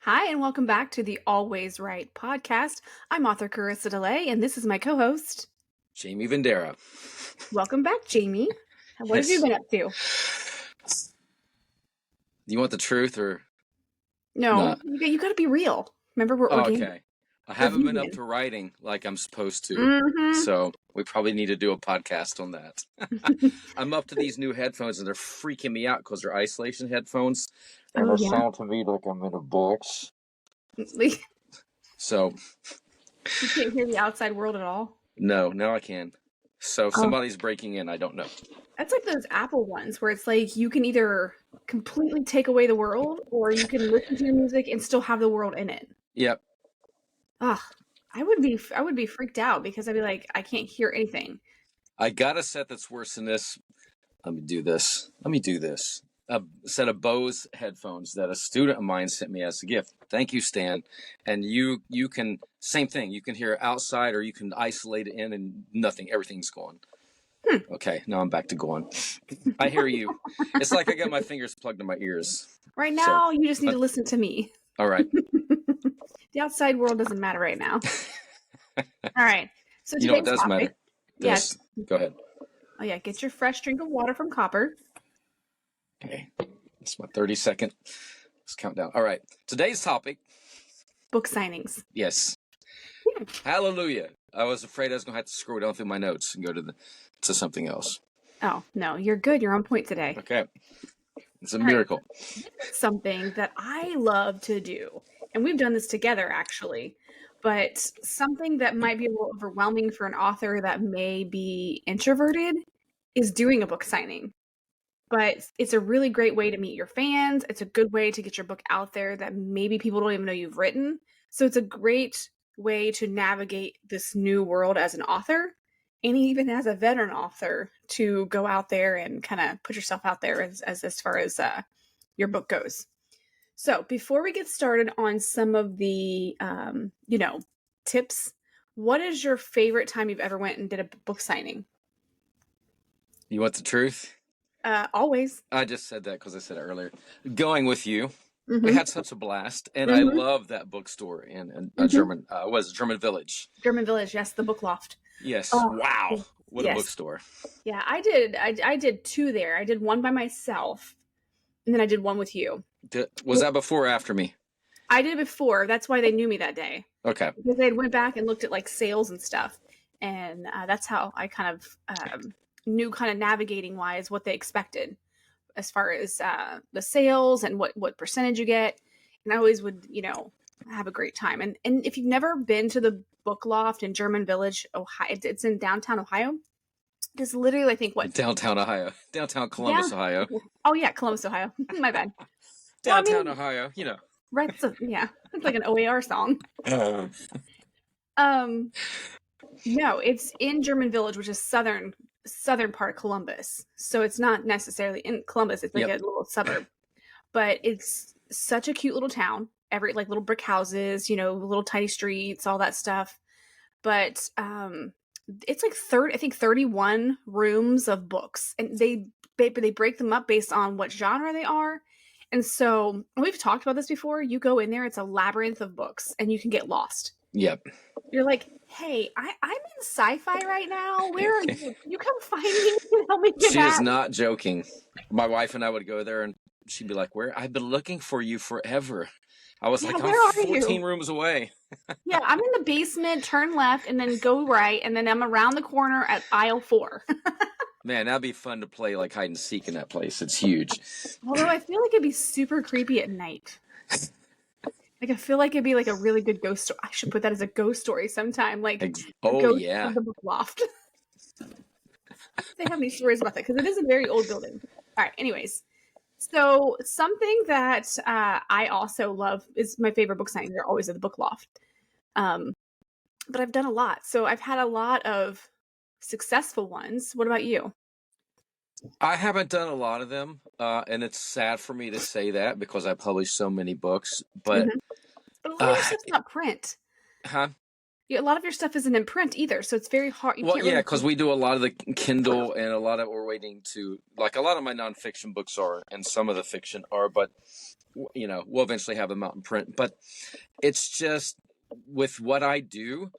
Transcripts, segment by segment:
Hi, and welcome back to the Always Right podcast. I'm author Carissa DeLay, and this is my co host. Jamie Vendera. Welcome back, Jamie. What have you Yes. been up to? Do you want the truth or No, not? you got to be real. Remember, we're Oh, organic. okay. I We're haven't been up vegan. to writing like I'm supposed to. Mhm. So we probably need to do a podcast on that. I'm up to these new headphones and they're freaking me out because they're isolation headphones. And Oh, they yeah. sound to me like I'm in a box. You So can't hear the outside world at all. no, now I can. So if somebody's breaking in, I don't know. That's like those Apple ones where it's like you can either completely take away the world or you can listen to your music and still have the world in it. Yep. Ugh, I would be freaked out because I'd be like, I can't hear anything. I got a set that's worse than this. Let me do this. A set of Bose headphones that a student of mine sent me as a gift. Thank you, Stan. And you can, same thing. You can hear outside or you can isolate it in and nothing. Everything's gone. Okay, now I'm back to going. I hear you. It's like I got my fingers plugged in my ears. Right now, you just need to listen to me. All right. The outside world doesn't matter right now. All right. So You know what today's does topic. matter? Yes. Go ahead. Oh yeah, get your fresh drink of water from Copper. Okay. It's my 30-second. Let's count down. All right. Today's topic. Book signings. Yes. Hallelujah. I was afraid I was going to have to scroll down through my notes and go to something else. Oh, no, you're good. You're on point today. Okay. It's a miracle. Something that I love to do, and we've done this together actually, but something that might be a little overwhelming for an author that may be introverted is doing a book signing. But it's a really great way to meet your fans. It's a good way to get your book out there that maybe people don't even know you've written. So it's a great way to navigate this new world as an author and even as a veteran author to go out there and kind of put yourself out there as far as your book goes. So before we get started on some of the, tips, what is your favorite time you've ever went and did a book signing? You want the truth? Always. I just said that because I said it earlier. Going with you. Mm-hmm. We had such a blast, and I love that bookstore in German. German Village? German Village, yes, the Book Loft. Yes. Oh, wow. What yes. a bookstore. Yeah, I did. I did two there. I did one by myself, and then I did one with you. Was that before or after me? I did it before. That's why they knew me that day. Okay. Because they went back and looked at like sales and stuff, and that's how I kind of knew, kind of navigating wise, what they expected as far as the sales and what percentage you get. And I always would, have a great time. And if you've never been to the Book Loft in German Village, Ohio, it's in downtown Ohio. It's literally, I think, what? Downtown Ohio. Downtown Columbus, Ohio. Oh, yeah, Columbus, Ohio. My bad. Downtown Ohio, Right, so, yeah. It's like an OAR song. No, it's in German Village, which is southern part of Columbus. So it's not necessarily in Columbus. It's like a little suburb. But it's such a cute little town. Every like little brick houses, little tiny streets, all that stuff. But it's like 31 rooms of books, and they break them up based on what genre they are. And so we've talked about this before. You go in there, it's a labyrinth of books, and you can get lost. Yep. You're like, hey, I'm in sci-fi right now. Where are you? You come find me and help me get She back. is not joking. My wife and I would go there, and she'd be like, "Where? I've been looking for you forever." I was like, "I'm 14 rooms away." Yeah, I'm in the basement. Turn left, and then go right, and then I'm around the corner at aisle 4. Man, that'd be fun to play like hide and seek in that place. It's huge. Although I feel like it'd be super creepy at night. Like, I feel like it'd be like a really good ghost story. I should put that as a ghost story sometime. Like, ghost of the Book Loft. They have any stories about that because it is a very old building. All right, anyways. So something that I also love is my favorite book signings are always at the Book Loft. But I've done a lot. So I've had a lot of successful ones. What about you? I haven't done a lot of them, and it's sad for me to say that because I publish so many books. But a lot of your stuff's not print. Huh? Yeah, a lot of your stuff isn't in print either, so it's very hard. Because we do a lot of the Kindle, and a lot of we're waiting to, like, a lot of my nonfiction books are, and some of the fiction are, but you know, we'll eventually have them out in print. But it's just with what I do,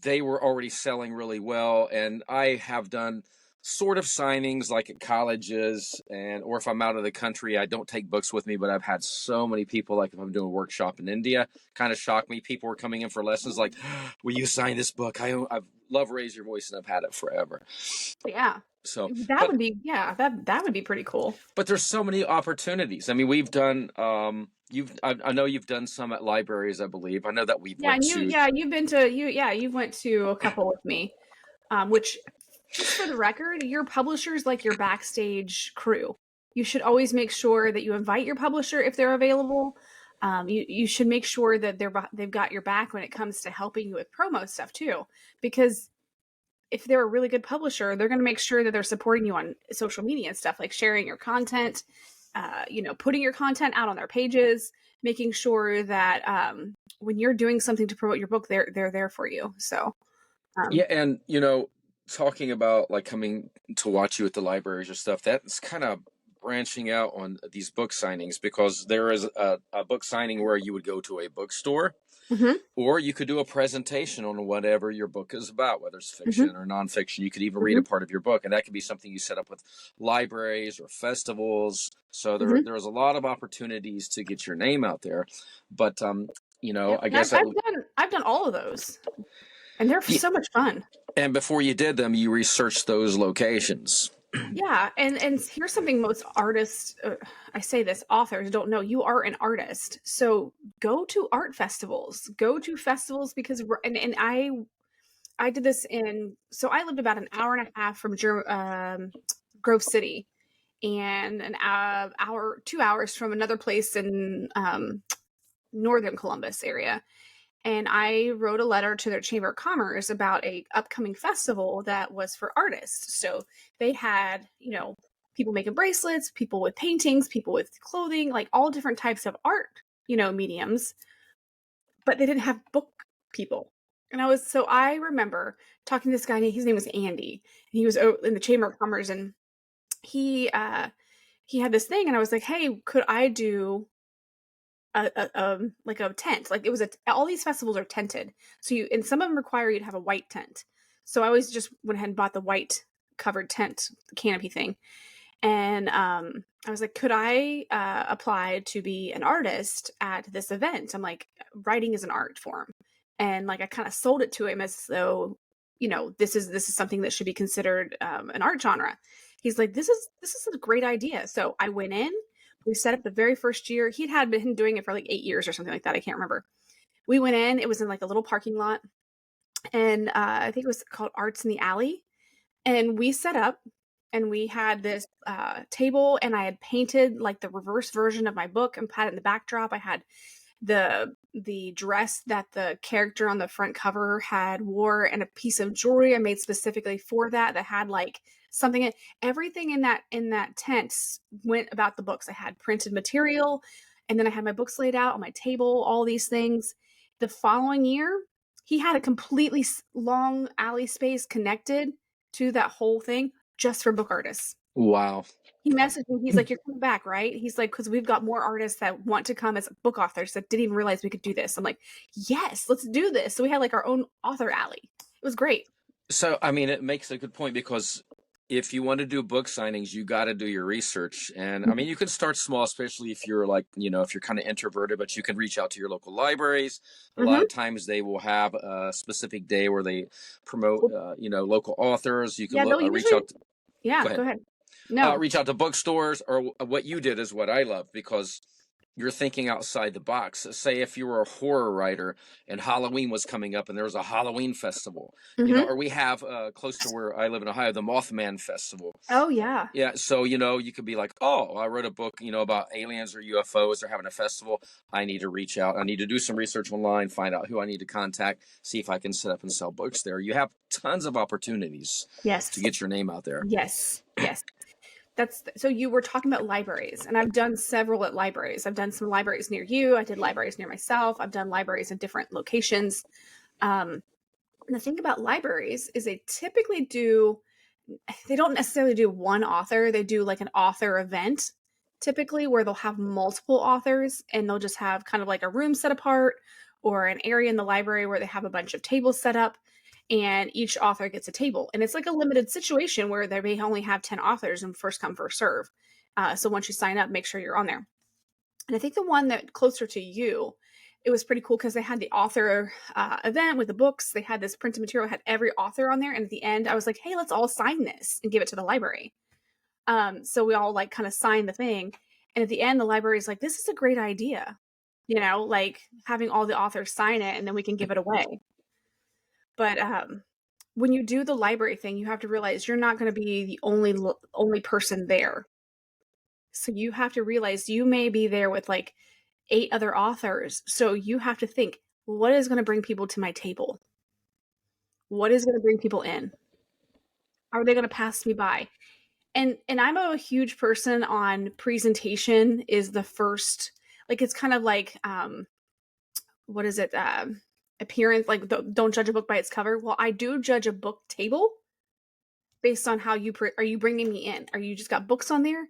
they were already selling really well, and I have done sort of signings like at colleges, and or if I'm out of the country, I don't take books with me, but I've had so many people, like if I'm doing a workshop in India, kind of shocked me. People were coming in for lessons like, will you sign this book? I love Raise Your Voice, and I've had it forever. Yeah. So, That would be, yeah, that would be pretty cool. but there's so many opportunities. I mean, we've done, I know you've done some at libraries, I believe. I know that we've Yeah, went and to. you've been to you went to a couple with me. Which, just for the record, your publisher's like your backstage crew. You should always make sure that you invite your publisher if they're available. You should make sure that they've got your back when it comes to helping you with promo stuff too, because if they're a really good publisher, they're going to make sure that they're supporting you on social media and stuff, like sharing your content, putting your content out on their pages, making sure that when you're doing something to promote your book, they're there for you. So Yeah, and you know, talking about like coming to watch you at the libraries or stuff, that's kind of branching out on these book signings, because there is a book signing where you would go to a bookstore, mhm, or you could do a presentation on whatever your book is about, whether it's mhm, fiction or nonfiction. You could even read a mhm, part of your book, and that could be something you set up with libraries or festivals. So mhm. there's a lot of opportunities to get your name out there. But you know, Yep, I and guess that. I've done all of those, and they're Yeah, so much fun. and before you did them, you researched those locations. Yeah, and here's something most artists, I say this, authors don't know. You are an artist, so go to art festivals. Go to festivals because and I did this in, so I lived about an hour and a half from Grove City, and an hour 2 hours from another place in northern Columbus area. And I wrote a letter to their Chamber of Commerce about a upcoming festival that was for artists. So they had, people making bracelets, people with paintings, people with clothing, like all different types of art, mediums, but they didn't have book people. And I remember talking to this guy, his name was Andy, and he was in the Chamber of Commerce, and he had this thing, and I was like, hey, could I do like a tent? Like, it was all these festivals are tented, so and some of them require you to have a white tent. So I always just went ahead and bought the white covered tent canopy thing, and I was like, could I apply to be an artist at this event? I'm like, writing is an art form, and like I kind of sold it to him as though, this is something that should be considered an art genre. He's like, this is a great idea. So I went in. We set up the very first year. He'd had been doing it for like 8 years or something like that. I can't remember. We went in. It was in like a little parking lot, and I think it was called Arts in the Alley. And we set up, and we had this table, and I had painted like the reverse version of my book and had it in the backdrop. I had the dress that the character on the front cover had wore, and a piece of jewelry I made specifically for that had like something in everything in that tent went about the books. I had printed material, and then I had my books laid out on my table, all these things. The following year, he had a completely long alley space connected to that whole thing just for book artists. Wow. He messaged me. He's like, "You're coming back, right?" He's like, "Because we've got more artists that want to come as book authors that didn't even realize we could do this." I'm like, "Yes, let's do this." So we had like our own author alley. It was great. So, I mean, it makes a good point, because if you want to do book signings, you got to do your research. And I mean, you can start small, especially if you're like, you know, if you're kind of introverted, but you can reach out to your local libraries. A lot Mm-hmm. of times they will have a specific day where they promote, local authors. You can Yeah, they'll reach usually. out. Yeah, Go go ahead. ahead. No. Reach out to bookstores, or what you did is what I love, because you're thinking outside the box. Say if you were a horror writer and Halloween was coming up and there was a Halloween festival, Mm-hmm. or we have close to where I live in Ohio, the Mothman Festival. Oh yeah. Yeah, so you could be like, oh, I wrote a book, about aliens or UFOs. They're having a festival. I need to reach out. I need to do some research online, find out who I need to contact, see if I can set up and sell books there. You have tons of opportunities to Yes. get your name out there. Yes. Yes. So you were talking about libraries, and I've done several at libraries. I've done some libraries near you. I did libraries near myself. I've done libraries in different locations. And the thing about libraries is they don't necessarily do one author. They do like an author event typically, where they'll have multiple authors and they'll just have kind of like a room set apart or an area in the library where they have a bunch of tables set up and each author gets a table. And it's like a limited situation where they may only have 10 authors and first come, first serve. So once you sign up, make sure you're on there. And I think the one that closer to you, it was pretty cool because they had the author event with the books. They had this printed material, had every author on there. And at the end, I was like, hey, let's all sign this and give it to the library. So we all like kind of signed the thing. And at the end, the library is like, this is a great idea. Like having all the authors sign it and then we can give it away. But when you do the library thing, you have to realize you're not going to be the only person there. So you have to realize you may be there with like 8 other authors. So you have to think, what is going to bring people to my table? What is going to bring people in? Are they going to pass me by? And I'm a huge person on presentation is the first, like, it's kind of like, what is it? Appearance, like don't judge a book by its cover. Well, I do judge a book table based on how are you bringing me in? Are you just got books on there?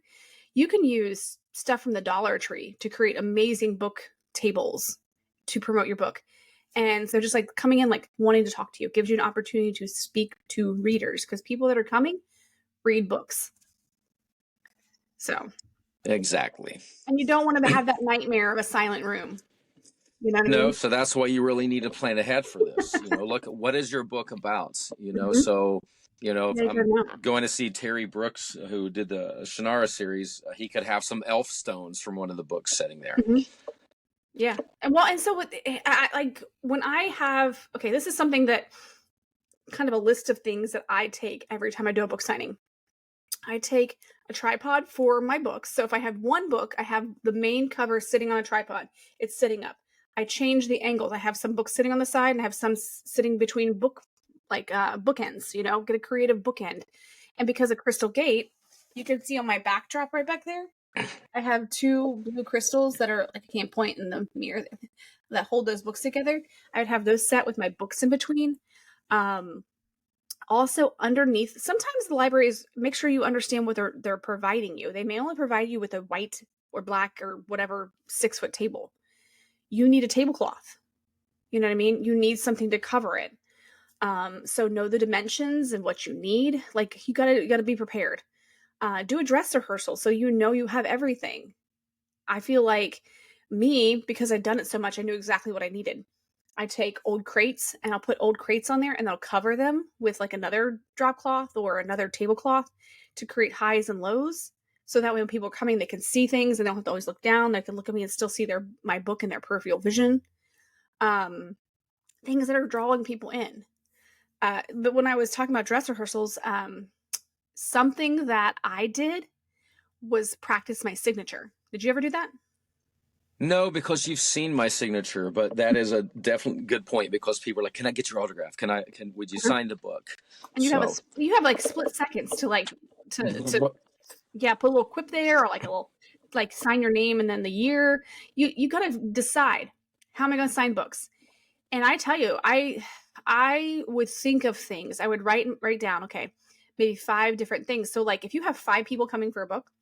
You can use stuff from the Dollar Tree to create amazing book tables to promote your book. And so just like coming in, like wanting to talk to you, gives you an opportunity to speak to readers because people that are coming read books. So. Exactly. And you don't want to have that nightmare of a silent room. You know what I mean? So that's why you really need to plan ahead for this. Look, what is your book about? Mhm. So, if Yeah, I'm going to see Terry Brooks, who did the Shannara series, he could have some elf stones from one of the books sitting there. Mhm. Yeah. And so when I have, okay, this is something that kind of a list of things that I take every time I do a book signing. I take a tripod for my books. So if I have one book, I have the main cover sitting on a tripod. It's sitting up. I change the angles. I have some books sitting on the side and I have some sitting between bookends, get a creative bookend. And because of Crystal Gate, you can see on my backdrop right back there, I have 2 blue crystals that are, like, I can't point in the mirror, that hold those books together. I would have those set with my books in between. Also underneath, sometimes the libraries, make sure you understand what they're providing you. They may only provide you with a white or black or whatever 6-foot table. You need a tablecloth. You know what I mean? You need something to cover it. So know the dimensions and what you need. Like you gotta be prepared. Do a dress rehearsal so you have everything. I feel like because I've done it so much, I knew exactly what I needed. I take old crates and I'll put old crates on there and I'll cover them with like another drop cloth or another tablecloth to create highs and lows. So that way when people are coming, they can see things and they don't have to always look down. They can look at me and still see my book in their peripheral vision. Things that are drawing people in. But when I was talking about dress rehearsals, something that I did was practice my signature. Did you ever do that? No, because you've seen my signature, but that is a definitely good point because people are like, "Can I get your autograph? Would you sign the book?" And you have like split seconds to put a little quip there or like a little like sign your name and then the year. You got to decide, how am I going to sign books? And I tell you, I would think of things. I would write down, okay, maybe 5 different things. So like if you have 5 people coming for a book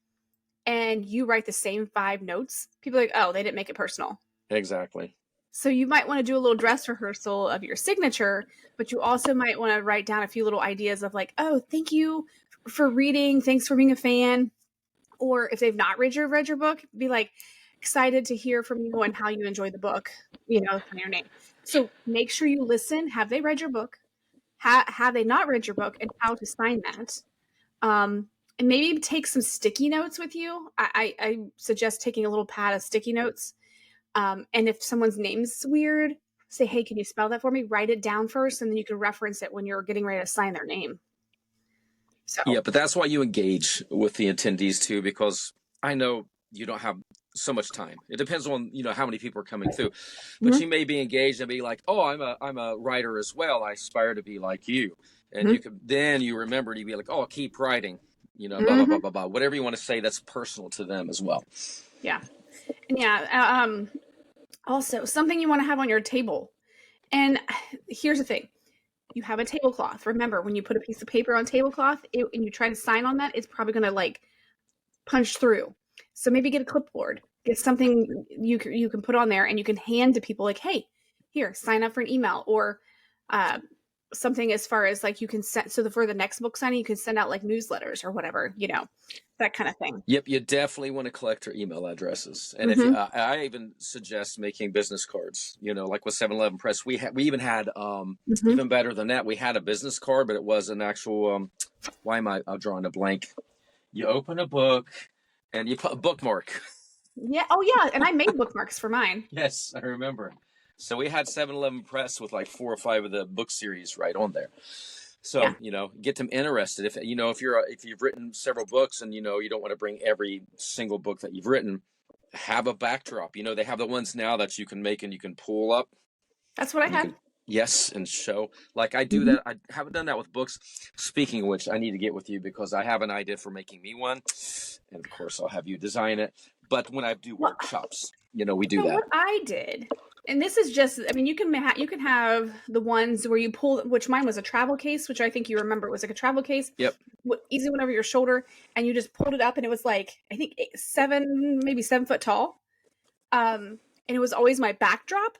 and you write the same 5 notes, people are like, oh, they didn't make it personal. Exactly. So you might want to do a little dress rehearsal of your signature, but you also might want to write down a few little ideas of like, oh, thank you for reading. Thanks for being a fan. Or if they've not read your book, be like, excited to hear from you and how you enjoyed the book, sign your name. So make sure you listen. Have they read your book? Have they not read your book, and how to sign that? And maybe take some sticky notes with you. I suggest taking a little pad of sticky notes. And if someone's name's weird, say, hey, can you spell that for me? Write it down first, and then you can reference it when you're getting ready to sign their name. So. Yeah, but that's why you engage with the attendees too, because I know you don't have so much time. It depends on how many people are coming through, but you may be engaged and be like, oh, I'm a writer as well. I aspire to be like you, and you remember, you be like, oh, keep writing, blah blah blah blah blah, whatever you want to say that's personal to them as well. Yeah, and yeah. Also, something you want to have on your table, and here's the thing. You have a tablecloth. Remember, when you put a piece of paper on tablecloth and you try to sign on that, it's probably going to like punch through. So maybe get a clipboard, get something you can put on there, and you can hand to people like, hey, here, sign up for an email, or uh, something as far as like you can send. So for the next book signing, you can send out like newsletters or whatever, that kind of thing. Yep, you definitely want to collect their email addresses, and if Mm-hmm. I even suggest making business cards. Like with 7-Eleven Press, we even had Mm-hmm. even better than that. We had a business card, but it was an actual. Why am I drawing a blank? You open a book, and you put a bookmark. Yeah. Oh, yeah. And I made bookmarks for mine. Yes, I remember. So we had 7-Eleven Press with like 4 or 5 of the book series right on there. So, Yeah. get them interested. If you've written several books and you don't want to bring every single book that you've written, have a backdrop. They have the ones now that you can make and you can pull up. That's what I And you had. can yes, and show. Like I do Mm-hmm. that. I haven't done that with books. Speaking of which, I need to get with you because I have an idea for making me one. And of course, I'll have you design it. But when I do Well, workshops, we do so that. what I did, and this is just, I mean, you can have the ones where you pull, which mine was a travel case, which I think you remember. It was like a travel case. Yep. Easy one over your shoulder, and you just pulled it up, and it was like, I think maybe 7 foot tall. And it was always my backdrop.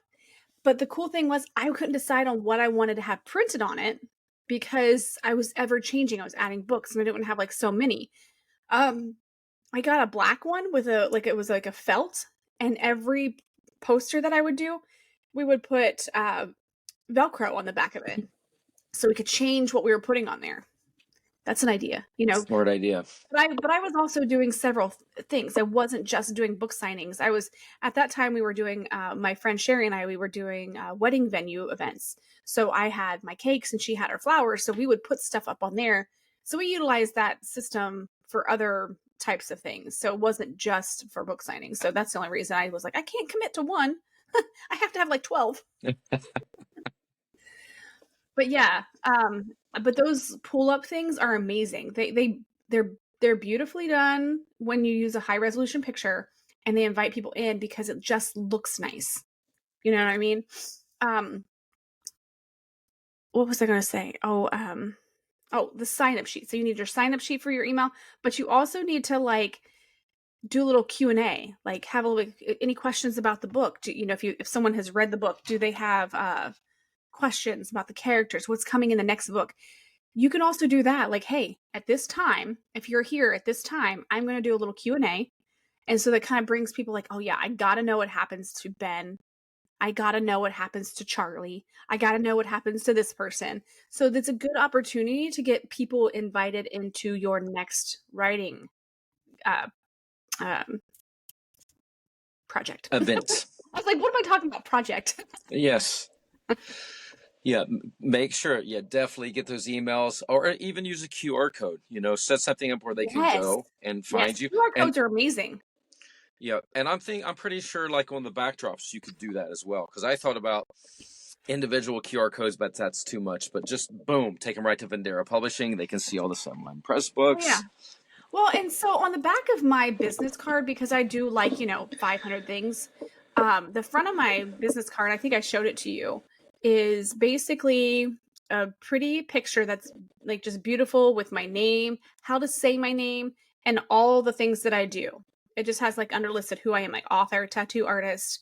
But the cool thing was I couldn't decide on what I wanted to have printed on it because I was ever changing. I was adding books and I didn't have like so many. I got a black one with it was like a felt, and every poster that I would do, we would put Velcro on the back of it so we could change what we were putting on there. That's an idea, Smart idea. But I was also doing several things. I wasn't just doing book signings. I was at that time we were doing my friend Sherry and I. We were doing wedding venue events. So I had my cakes and she had her flowers. So we would put stuff up on there. So we utilized that system for other types of things. So it wasn't just for book signings. So that's the only reason I was like, I can't commit to one. I have to have like 12. But yeah, but those pull up things are amazing. They're beautifully done when you use a high resolution picture, and they invite people in because it just looks nice. You know what I mean? What was I going to say? The sign up sheet. So you need your sign up sheet for your email, but you also need to like do a little Q&A, like have any questions about the book. If someone has read the book, do they have questions about the characters, what's coming in the next book? You can also do that. Like, hey, at this time, if you're here at this time, I'm going to do a little Q&A. And so that kind of brings people like, oh yeah, I got to know what happens to Ben. I got to know what happens to Charlie. I got to know what happens to this person. So that's a good opportunity to get people invited into your next writing project. Event. I was like, what am I talking about? Project. Yes. Yeah, make sure, definitely get those emails or even use a QR code, set something up where they can go and find you. QR codes are amazing. Yeah, and I'm pretty sure like on the backdrops you could do that as well. Because I thought about individual QR codes, but that's too much. But just boom, take them right to Vendera Publishing. They can see all the 7-Eleven Press books. Oh, yeah. Well, and so on the back of my business card, because I do like, 500 things, the front of my business card, I think I showed it to you, is basically a pretty picture that's like just beautiful with my name, how to say my name, and all the things that I do. It just has like underlisted who I am, like author, tattoo artist,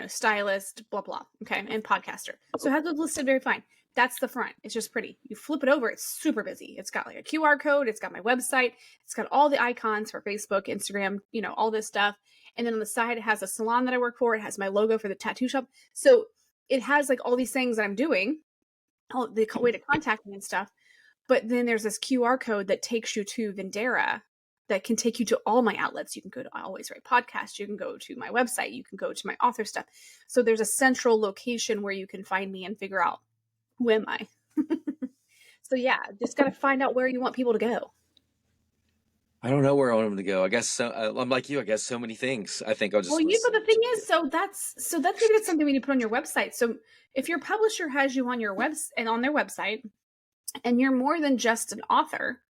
stylist, blah, blah. Okay. And podcaster. So it has those listed very fine. That's the front. It's just pretty. You flip it over. It's super busy. It's got like a QR code. It's got my website. It's got all the icons for Facebook, Instagram, all this stuff. And then on the side, it has a salon that I work for. It has my logo for the tattoo shop. So it has like all these things that I'm doing, the way to contact me and stuff. But then there's this QR code that takes you to Vendera that can take you to all my outlets. You can go to Always Write Podcast. You can go to my website. You can go to my author stuff. So there's a central location where you can find me and figure out, who am I? So yeah, just got to find out where you want people to go. I don't know where I want them to go. I guess so, I'm like you. I guess so many things. I think I'll just. Well, but the thing is, so that's maybe that's something we need to put on your website. So if your publisher has you on your and on their website, and you're more than just an author,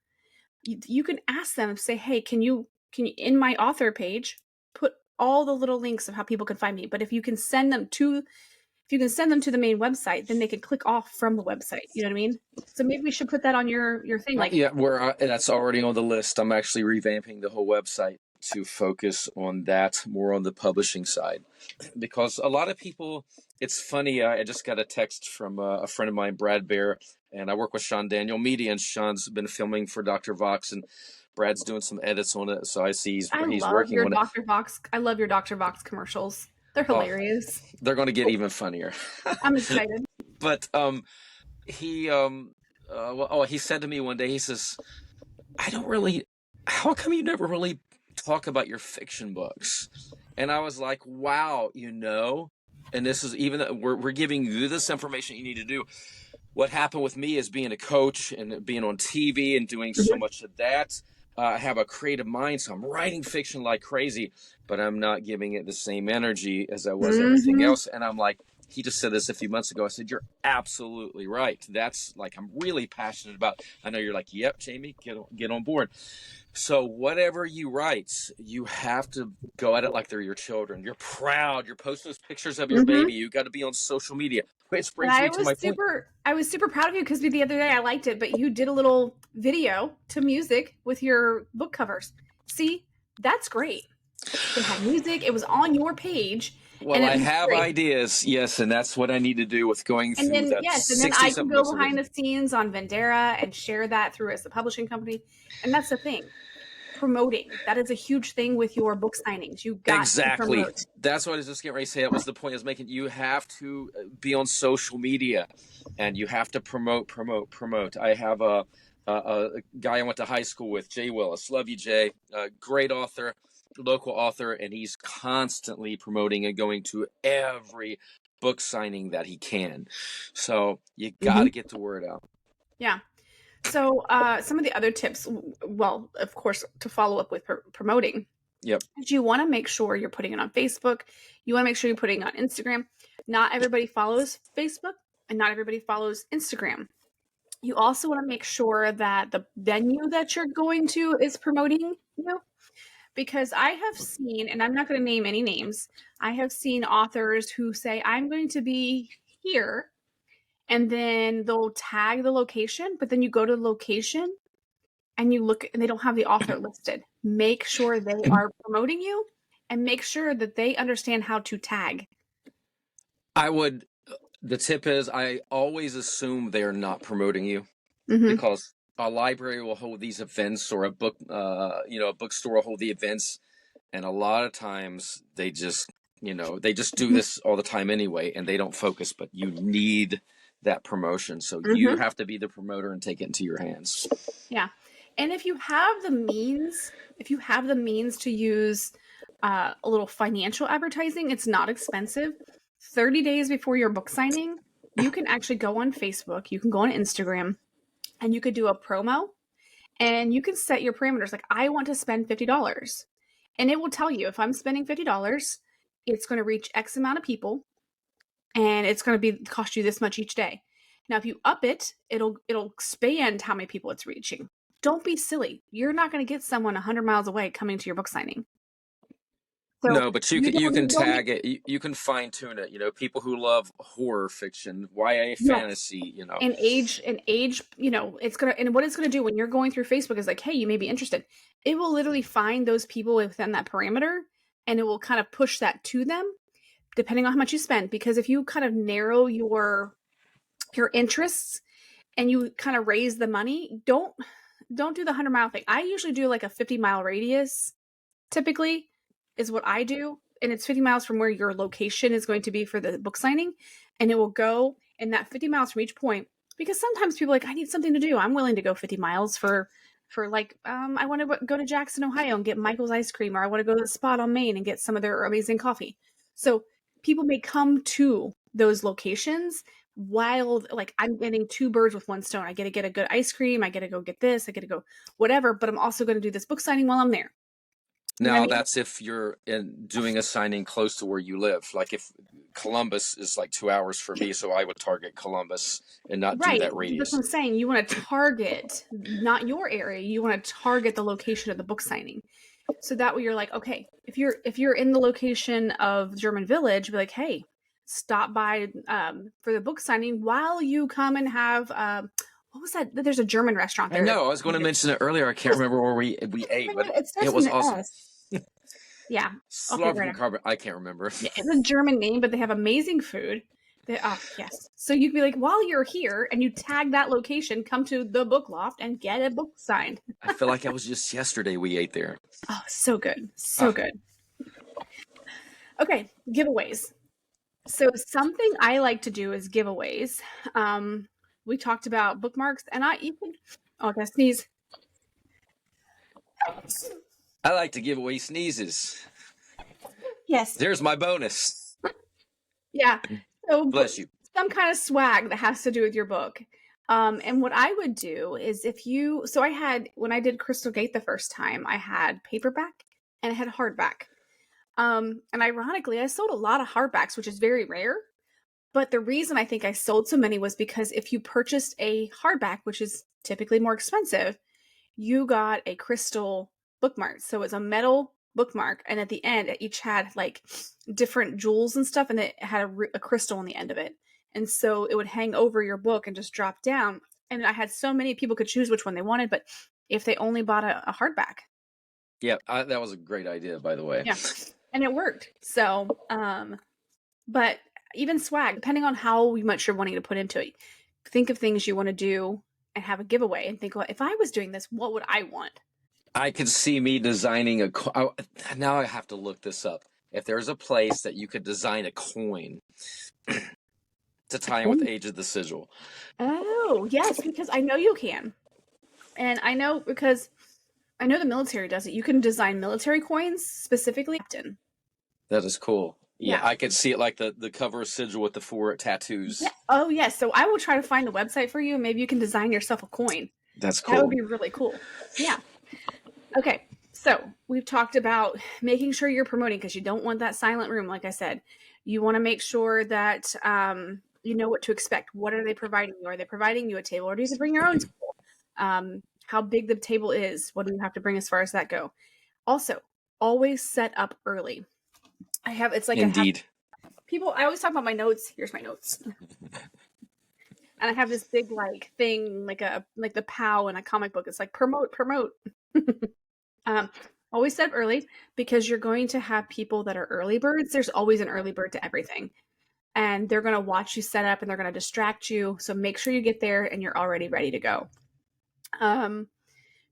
you can ask them, say, hey, can you in my author page put all the little links of how people can find me? But if you can send them to the main website, then they can click off from the website. You know what I mean? So maybe we should put that on your thing. Like, that's already on the list. I'm actually revamping the whole website. to focus on that more on the publishing side, because a lot of people, it's funny. I just got a text from a friend of mine, Brad Bear, and I work with Sean Daniel Media, and Sean's been filming for Dr. Vox, and Brad's doing some edits on it. So I see he's working on it. I love your Dr. Vox commercials. They're Oh, hilarious. they're going to get even funnier. I'm excited. But he he said to me one day, he says, how come you never really talk about your fiction books? And I was like, wow, and this is even, we're giving you this information you need to do. What happened with me is being a coach and being on TV and doing so much of that. I have a creative mind, so I'm writing fiction like crazy, but I'm not giving it the same energy as I was everything else. And I'm like, he just said this a few months ago. I said, you're absolutely right. That's like, I'm really passionate about. I know you're like, yep, Jamie, get on board. So whatever you write, you have to go at it like they're your children. You're proud. You're posting those pictures of your baby. You got to be on social media. Which brings me to my point. I was super proud of you because the other day I liked it, but you did a little video to music with your book covers. See, that's great. It had music. It was on your page. Well, I have ideas, yes, and that's what I need to do with going through that. And then I can go behind the scenes on Vendera and share that through as a publishing company. And that's the thing. Promoting. That is a huge thing with your book signings. You got to promote. That's what I was just getting ready to say. That was the point I was making. You have to be on social media, and you have to promote. I have a guy I went to high school with, Jay Willis. Love you, Jay. Great author, local author, and he's constantly promoting and going to every book signing that he can. So you got to get the word out. Yeah. So some of the other tips, well, of course, to follow up with promoting. Yep. Is you want to make sure you're putting it on Facebook. You want to make sure you're putting it on Instagram. Not everybody follows Facebook and not everybody follows Instagram. You also want to make sure that the venue that you're going to is promoting you. Because I have seen, and I'm not going to name any names, I have seen authors who say, I'm going to be here. And then they'll tag the location, but then you go to the location and you look and they don't have the author listed. Make sure they are promoting you and make sure that they understand how to tag. The tip is I always assume they're not promoting you because a library will hold these events or a bookstore will hold the events. And a lot of times they just do this all the time anyway, and they don't focus, but you need that promotion. So you have to be the promoter and take it into your hands. Yeah. And if you have the means to use a little financial advertising, it's not expensive. 30 days before your book signing, you can actually go on Facebook, you can go on Instagram, and you could do a promo and you can set your parameters. Like, I want to spend $50. And it will tell you, if I'm spending $50, it's going to reach X amount of people. And it's going to cost you this much each day. Now, if you up it, it'll expand how many people it's reaching. Don't be silly. You're not going to get someone 100 miles away coming to your book signing. So no, but you can tag it. You can fine tune it. People who love horror fiction, YA fantasy. And age. It's gonna. And what it's gonna do when you're going through Facebook is like, hey, you may be interested. It will literally find those people within that parameter, and it will kind of push that to them, depending on how much you spend. Because if you kind of narrow your interests and you kind of raise the money, don't do the 100-mile thing. I usually do like a 50-mile radius, typically, is what I do. And it's 50 miles from where your location is going to be for the book signing. And it will go in that 50 miles from each point. Because sometimes people are like, I need something to do. I'm willing to go 50 miles for like, I want to go to Jackson, Ohio and get Michael's ice cream. Or I want to go to the Spot on Main and get some of their amazing coffee. So people may come to those locations while, like, I'm getting two birds with one stone. I get to get a good ice cream. I get to go get this. I get to go whatever. But I'm also going to do this book signing while I'm there. Now, that's if you're doing a signing close to where you live. Like if Columbus is like 2 hours for me, so I would target Columbus and not do that radius. That's what I'm saying. You want to target not your area. You want to target the location of the book signing. So that way you're like, okay, if you're in the location of German Village, be like, hey, stop by for the book signing while you come and have what was that? There's a German restaurant there. I know. I was going to mention it earlier. I can't remember where we ate, but it was awesome. Yeah, I'll figure it out. Slaughtercarbon. I can't remember. Yeah, it's a German name, but they have amazing food. Yes. So you can be like, while you're here and you tag that location, come to the book loft and get a book signed. I feel like it was just yesterday we ate there. Oh, so good. So Ah, good. Okay, giveaways. So something I like to do is giveaways. We talked about bookmarks, and I even oh, I gotta sneeze. I like to give away sneezes. Yes, There's my bonus. yeah. So Bless you. some kind of swag that has to do with your book. And what I would do is so I had, when I did Crystal Gate the first time, I had paperback and I had hardback. And ironically, I sold a lot of hardbacks, which is very rare. But the reason I think I sold so many was because if you purchased a hardback, which is typically more expensive, you got a crystal bookmark. So it's a metal bookmark, and at the end, it each had like different jewels and stuff, and it had a crystal on the end of it. And so it would hang over your book and just drop down. And I had so many people could choose which one they wanted, but if they only bought a hardback, Yeah, that was a great idea, by the way. yeah, and it worked. So, but even swag, depending on how much you're wanting to put into it, think of things you want to do and have a giveaway, and think, well, if I was doing this, what would I want? I could see me designing now I have to look this up. If there's a place that you could design a coin to tie in with Age of the Sigil. Oh, yes, because I know you can. And I know because I know the military does it. You can design military coins specifically. That is cool. Yeah, Yeah. I could see it like the cover of Sigil with the 4 tattoos. Yeah. Oh, yes. So I will try to find the website for you. Maybe you can design yourself a coin. That's That would cool. be really cool. Yeah. Okay. So we've talked about making sure you're promoting, because you don't want that silent room. Like I said, you want to make sure that you know what to expect. What are they providing you? Are they providing you a table, or do you have to bring your own table? How big the table is? What do you have to bring as far as that go? Also, always set up early. It's like Indeed. I always talk about my notes. Here's my notes. And I have this big like thing, like the POW in a comic book. It's like promote. Always set up early, because you're going to have people that are early birds. There's always an early bird to everything. And they're going to watch you set up and they're going to distract you. So make sure you get there and you're already ready to go.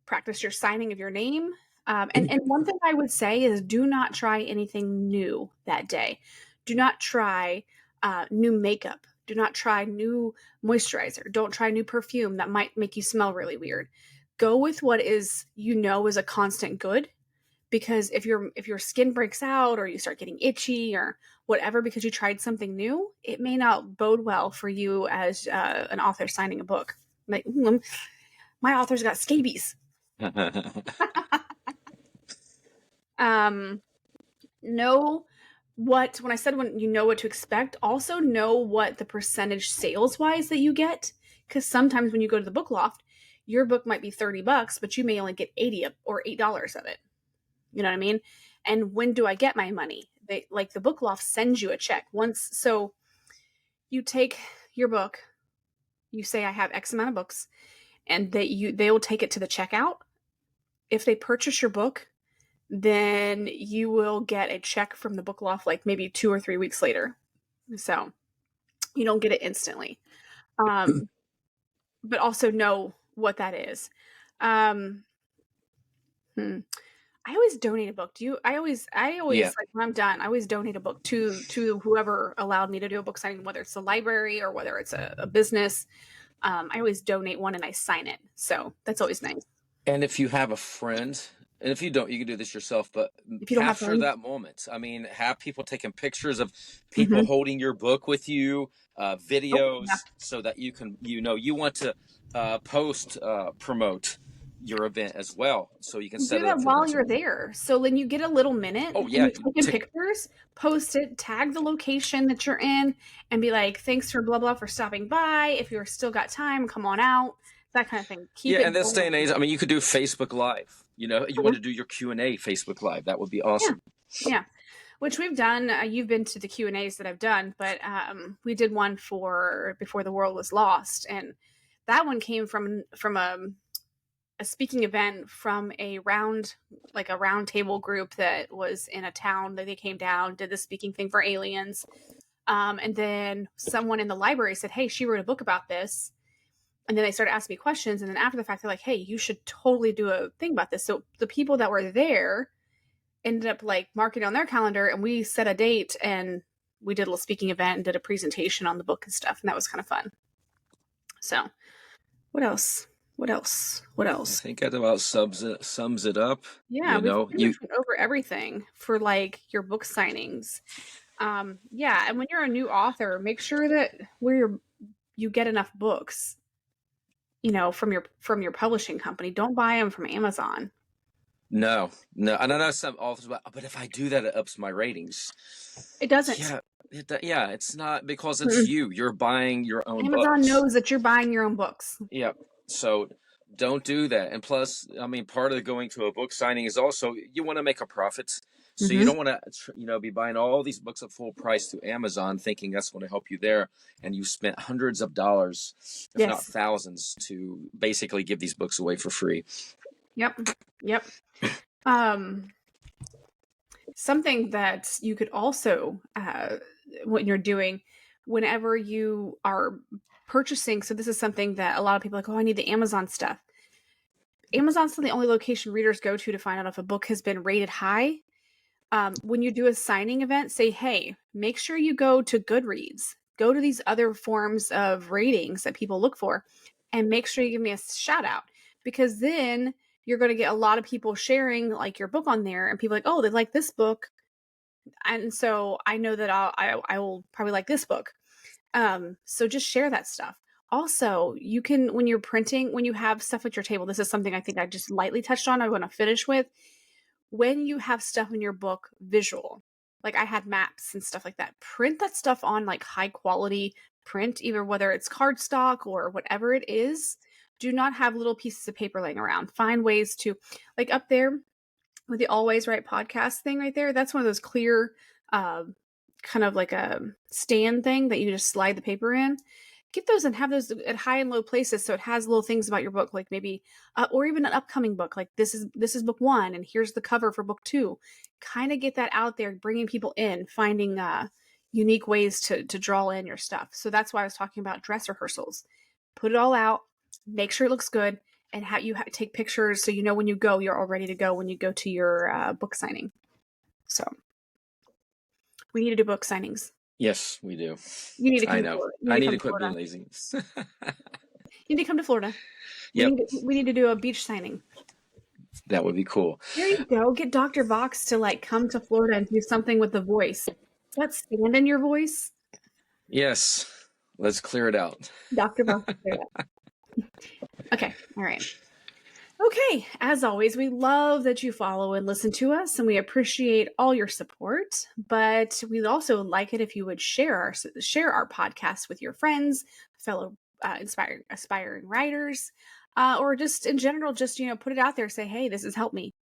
Practice your signing of your name. And one thing I would say is, do not try anything new that day. Do not try new makeup. Do not try new moisturizer. Don't try new perfume that might make you smell really weird. Go with what is a constant good, because if your skin breaks out or you start getting itchy or whatever because you tried something new, it may not bode well for you as an author signing a book. Like, my author's got scabies. Know what, when I said when you know what to expect, also know what the percentage sales wise that you get, because sometimes when you go to the book loft, your book might be $30, but you may only get 80 or $8 of it. You know what I mean? And when do I get my money? The book loft sends you a check once. So you take your book, you say I have X amount of books, and they will take it to the checkout. If they purchase your book, then you will get a check from the book loft like maybe 2 or 3 weeks later. So you don't get it instantly. But also know what that is. I always donate a book. I always Yeah. like, when I'm done, I always donate a book to whoever allowed me to do a book signing, whether it's a library or whether it's a business. I always donate one and I sign it. So that's always nice. And if you have a friend, and if you don't, you can do this yourself, but If you don't have capture friends, that moment. I mean, have people taking pictures of people holding your book with you, videos, so that you can, you want to promote your event as well, so you can set do it up that for while next you're week. there. So when you get a little minute Oh and yeah, you're taking pictures, post it, tag the location that you're in, and be like, "Thanks for blah blah for stopping by. If you're still got time, come on out." That kind of thing. Keep it in this day and age, I mean, you could do Facebook Live. You want to do your Q&A Facebook Live. That would be awesome. Yeah. Which we've done. You've been to the Q&As that I've done, but we did one for Before the World Was Lost, and that one came from a speaking event from a round table group that was in a town that they came down, did the speaking thing for aliens. And then someone in the library said, hey, she wrote a book about this. And then they started asking me questions. And then after the fact, they're like, hey, you should totally do a thing about this. So the people that were there ended up like marking on their calendar, and we set a date and we did a little speaking event and did a presentation on the book and stuff. And that was kind of fun. So what else? I think that about sums it up. Yeah, we went over everything for like your book signings. Yeah, and when you're a new author, make sure that you get enough books, from your publishing company. Don't buy them from Amazon. No. And I know some authors, but if I do that, it ups my ratings. It doesn't. Yeah, it's not, because it's you're buying your own Amazon books. knows that you're buying your own books. Yeah. So don't do that. And plus, I mean, part of going to a book signing is also you want to make a profit. So you don't want to, be buying all these books at full price through Amazon, thinking that's going to help you there, and you spent hundreds of dollars, if not thousands, to basically give these books away for free. Yep. Something that you could also, when you're doing, whenever you are purchasing, so this is something that a lot of people are like, oh, I need the Amazon stuff. Amazon's not the only location readers go to find out if a book has been rated high. When you do a signing event, say, hey, make sure you go to Goodreads, go to these other forms of ratings that people look for, and make sure you give me a shout out, because then you're going to get a lot of people sharing like your book on there, and people are like, oh, they like this book, and so I know that I will probably like this book. So just share that stuff. Also, you can, when you're printing, when you have stuff at your table, this is something I think I just lightly touched on, I want to finish with. When you have stuff in your book visual, like I had maps and stuff like that, print that stuff on like high quality print, either whether it's cardstock or whatever it is. Do not have little pieces of paper laying around. Find ways to, like up there with the Always Right podcast thing right there. That's one of those clear, kind of like a stand thing that you just slide the paper in. Get those and have those at high and low places, so it has little things about your book, like maybe or even an upcoming book, like this is book 1 and here's the cover for book 2. Kind of get that out there, bringing people in, finding unique ways to draw in your stuff. So that's why I was talking about dress rehearsals. Put it all out, make sure it looks good, and how you take pictures so when you go, you're all ready to go when you go to your book signing. So we need to do book signings. Yes, we do. You need to come I know. I need to quit being lazy. You need to come to Florida. Yep. We need to do a beach signing. That would be cool. There you go. Get Dr. Vox to like come to Florida and do something with the voice. That stand in your voice. Yes. Let's clear it out. Dr. Vox, clear it out. Okay. All right. Okay, as always, we love that you follow and listen to us, and we appreciate all your support. But we'd also like it if you would share our podcast with your friends, fellow aspiring writers, or just in general, just put it out there. Say, hey, this has helped me.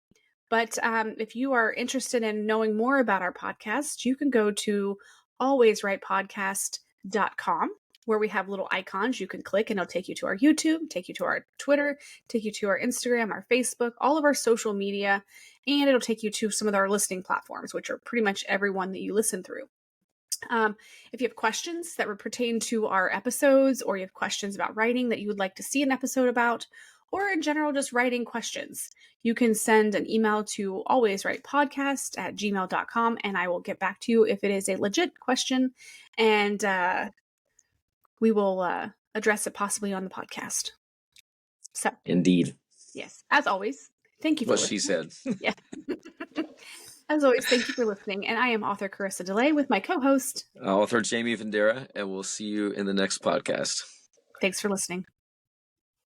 But if you are interested in knowing more about our podcast, you can go to alwayswritepodcast.com. where we have little icons you can click, and it'll take you to our YouTube, take you to our Twitter, take you to our Instagram, our Facebook, all of our social media, and it'll take you to some of our listening platforms, which are pretty much everyone that you listen through. If you have questions that would pertain to our episodes, or you have questions about writing that you would like to see an episode about, or in general, just writing questions, you can send an email to alwayswritepodcast@gmail.com, and I will get back to you if it is a legit question, and we will address it possibly on the podcast. So, indeed. Yes, as always, thank you for listening. She said. Yeah. As always, thank you for listening. And I am author Carissa DeLay with my co-host, author Jamie Vendera, and we'll see you in the next podcast. Thanks for listening.